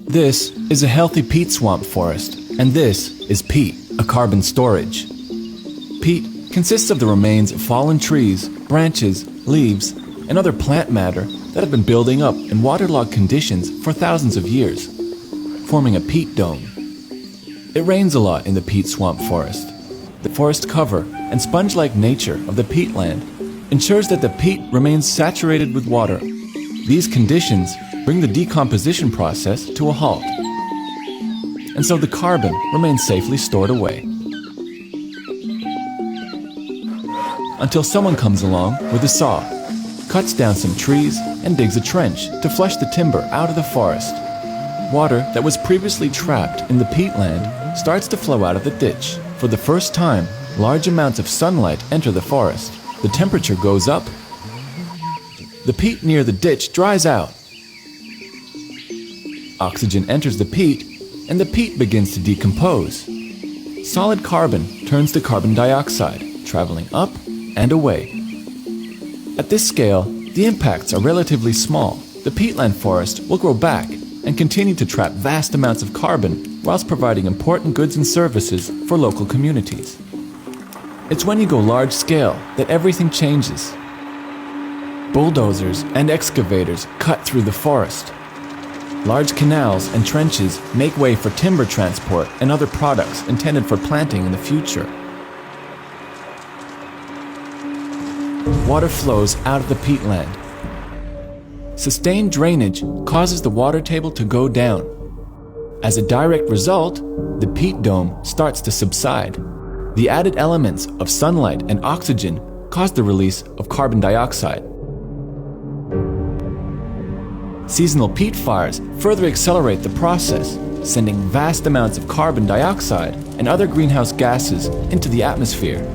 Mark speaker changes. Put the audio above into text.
Speaker 1: This is a healthy peat swamp forest, and this is peat, a carbon storage. Peat consists of the remains of fallen trees, branches, leaves, and other plant matter that have been building up in waterlogged conditions for thousands of years, forming a peat dome. It rains a lot in the peat swamp forest. The forest cover and sponge-like nature of the peatland ensures that the peat remains saturated with water. These conditions bring the decomposition process to a halt, and so the carbon remains safely stored away. Until someone comes along with a saw, cuts down some trees, and digs a trench to flush the timber out of the forest. Water that was previously trapped in the peatland starts to flow out of the ditch. For the first time, large amounts of sunlight enter the forest. The temperature goes up. The peat near the ditch dries out. Oxygen enters the peat, and the peat begins to decompose. Solid carbon turns to carbon dioxide, traveling up and away. At this scale, the impacts are relatively small. The peatland forest will grow back and continue to trap vast amounts of carbon whilst providing important goods and services for local communities. It's when you go large scale that everything changes. Bulldozers and excavators cut through the forest. Large canals and trenches make way for timber transport and other products intended for planting in the future. Water flows out of the peatland. Sustained drainage causes the water table to go down. As a direct result, the peat dome starts to subside. The added elements of sunlight and oxygen cause the release of carbon dioxide. Seasonal peat fires further accelerate the process, sending vast amounts of carbon dioxide and other greenhouse gases into the atmosphere.